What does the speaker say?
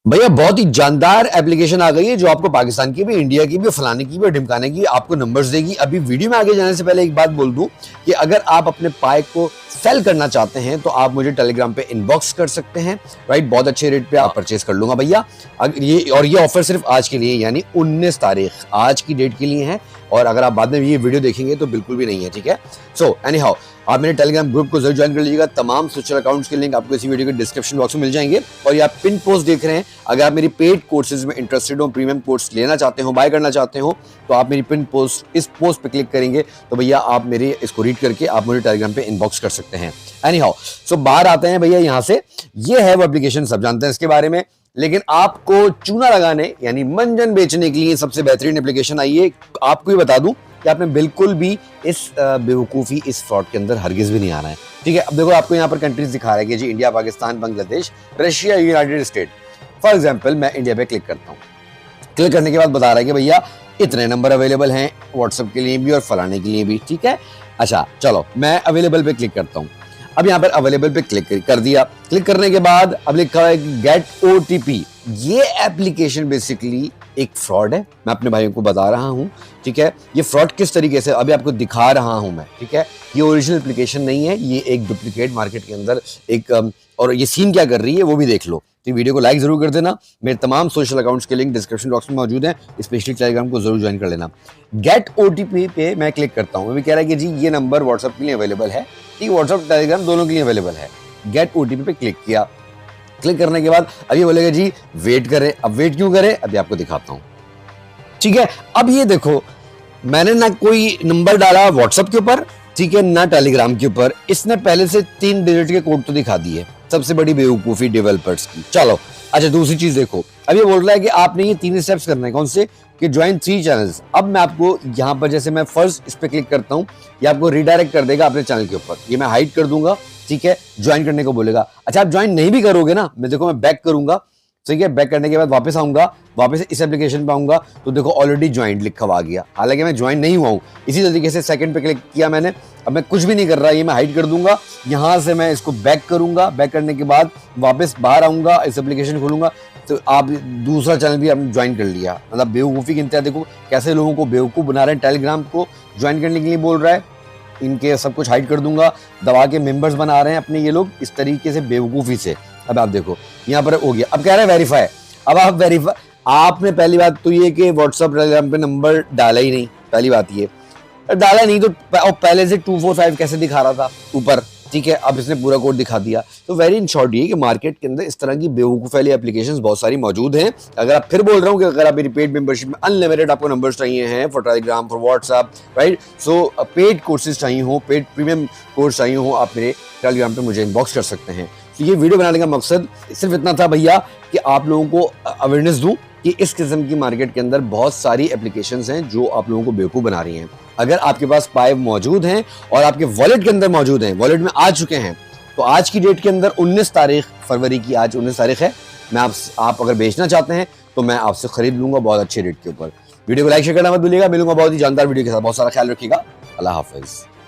भैया बहुत ही जानदार एप्लीकेशन आ गई है जो आपको पाकिस्तान की भी, इंडिया की भी, फलाने की भी, ढिमकाने की आपको नंबर्स देगी। अभी वीडियो में आगे जाने से पहले एक बात बोल दूं कि अगर आप अपने पाइप को सेल करना चाहते हैं तो आप मुझे टेलीग्राम पे इनबॉक्स कर सकते हैं, राइट। बहुत अच्छे रेट पे आप परचेज कर लूंगा भैया। ये ऑफर सिर्फ आज के लिए यानी 19 तारीख आज की डेट के लिए है, और अगर आप बाद में ये वीडियो देखेंगे तो बिल्कुल भी नहीं है, ठीक है। सो एनी हाउ आप मेरे टेलीग्राम ग्रुप को जरूर ज्वाइन कर लीजिएगा। तमाम सोशल अकाउंट्स के लिंक आपको इसी वीडियो के डिस्क्रिप्शन बॉक्स में मिल जाएंगे। और ये आप पिन पोस्ट देख रहे हैं, अगर आप मेरी पेड कोर्सेज में इंटरेस्टेड हो, प्रीमियम कोर्स लेना चाहते हो, बाय करना चाहते हो, तो आप मेरी पिन पोस्ट इस पोस्ट पे क्लिक करेंगे तो भैया आप मेरे इसको रीड करके आप मुझे टेलीग्राम पे इनबॉक्स कर सकते हैं। एनी हाउ सो बाहर आते हैं भैया यहाँ से। ये है वो एप्लीकेशन, सब जानते हैं इसके बारे में, लेकिन आपको चूना लगाने यानी मंजन बेचने के लिए सबसे बेहतरीन एप्लीकेशन आई है। आपको ये बता दूं कि आपने बिल्कुल भी इस बेवकूफ़ी, इस फ्रॉड के अंदर हरगिज भी नहीं आना है, ठीक है। अब देखो आपको यहाँ पर कंट्रीज दिखा रहा है कि जी India, Pakistan, Bangladesh, Russia, United State. For example मैं इंडिया पे क्लिक करता हूँ। क्लिक करने के बाद बता रहा है कि भैया इतने नंबर अवेलेबल हैं व्हाट्सएप के लिए भी और फलाने के लिए भी, ठीक है। अच्छा चलो मैं अवेलेबल पे क्लिक करता हूँ। अब यहाँ पर अवेलेबल पे क्लिक कर दिया। क्लिक करने के बाद अब लिखा है कि गेट OTP। ये एप्लीकेशन बेसिकली एक फ्रॉड है, मैं अपने भाइयों को बता रहा हूँ, ठीक है। ये फ्रॉड किस तरीके से अभी आपको दिखा रहा हूँ मैं, ठीक है। ये ओरिजिनल एप्लीकेशन नहीं है, ये एक डुप्लीकेट मार्केट के अंदर एक और ये सीन क्या कर रही है वो भी देख लो। तो वीडियो को लाइक जरूर कर देना। मेरे तमाम सोशल अकाउंट्स के लिंक डिस्क्रिप्शन बॉक्स में मौजूद हैं, स्पेशली टेलीग्राम को जरूर ज्वाइन कर लेना। गेट OTP पे मैं क्लिक करता हूँ। मैं कह रहा है कि जी ये नंबर व्हाट्सएप के लिए अवेलेबल है, ठीक है, व्हाट्सएप टेलीग्राम दोनों के लिए अवेलेबल है। गेट OTP पे क्लिक किया। क्लिक करने के बाद अब ये बोलेगा जी वेट करें। अब वेट क्यों करें अभी आपको दिखाता हूँ, ठीक है। अब ये देखो मैंने ना कोई नंबर डाला व्हाट्सएप के ऊपर, ठीक है, ना टेलीग्राम के ऊपर। इसने पहले से 3 डिजिट के कोड तो दिखा दिए। सबसे बड़ी बेवकूफी डेवलपर्स की। चलो अच्छा दूसरी चीज देखो, अब ये बोल रहा है कि आपने ये 3 स्टेप्स करना है। कौन से? कि ज्वाइन 3 चैनल्स। अब मैं आपको यहाँ पर जैसे मैं फर्स्ट इस पे क्लिक करता हूँ, ये आपको रिडायरेक्ट कर देगा अपने चैनल के ऊपर। ये मैं हाइड कर दूंगा, ठीक है। ज्वाइन करने को बोलेगा। अच्छा आप ज्वाइन नहीं भी करोगे ना, मैं देखो मैं बैक करूंगा, ठीक है। बैक करने के बाद वापस आऊंगा, वापस इस एप्लीकेशन पे आऊंगा तो देखो ऑलरेडी ज्वाइन लिखा हुआ आ गया, हालांकि मैं ज्वाइन नहीं हुआ हूं। इसी तरीके से सेकंड पे क्लिक किया मैंने। अब मैं कुछ भी नहीं कर रहा, ये मैं हाइड कर दूंगा। यहां से मैं इसको बैक करूंगा, बैक करने के बाद वापस बाहर आऊंगा, इस एप्लीकेशन खोलूंगा तो आप दूसरा चैनल भी आपने ज्वाइन कर लिया। मतलब बेवकूफ़ी की इंतहा देखो कैसे लोगों को बेवकूफ़ बना रहे हैं। टेलीग्राम को ज्वाइन करने के लिए बोल रहा है, इनके सब कुछ हाइड कर दूंगा, दबा के मेंबर्स बना रहे हैं अपने ये लोग इस तरीके से बेवकूफ़ी से। अब आप देखो यहाँ पर हो गया। अब कह रहे हैं वेरीफाई। अब आप वेरीफाई, आपने पहली बात तो ये कि व्हाट्सएप टेलीग्राम पे नंबर डाला ही नहीं, पहली बात ये डाला नहीं तो पहले से 245 कैसे दिखा रहा था ऊपर, ठीक है। अब इसने पूरा कोड दिखा दिया। तो वेरी इन शॉर्ट ये कि मार्केट के अंदर इस तरह की बेवकूफ़ वाली एप्लीकेशंस बहुत सारी मौजूद हैं। अगर आप फिर बोल रहा हूँ कि अगर आप मेरी पेड मेंबरशिप में अनलिमिटेड आपको नंबर्स चाहिए हैं for Telegram, for WhatsApp, right, so paid courses चाहिए हो, पेड प्रीमियम कोर्स चाहिए हो, आप मेरे टेलीग्राम पे मुझे इनबॉक्स कर सकते हैं। तो ये वीडियो बनाने का मकसद सिर्फ इतना था भैया कि आप लोगों को अवेयरनेस दूं कि इस किस्म की मार्केट के अंदर बहुत सारी एप्लीकेशंस हैं जो आप लोगों को बेवकूफ़ बना रही हैं। अगर आपके पास पाइप मौजूद हैं और आपके वॉलेट के अंदर मौजूद हैं, वॉलेट में आ चुके हैं, तो आज की डेट के अंदर 19 तारीख फरवरी की, आज 19 तारीख है, मैं आप अगर बेचना चाहते हैं तो मैं आपसे खरीद लूंगा बहुत अच्छे रेट के ऊपर। वीडियो को लाइक शेयर करना मत भूलिएगा। मिलूंगा बहुत ही जानदार वीडियो के साथ। बहुत सारा ख्याल रखिएगा। अल्लाह हाफिज।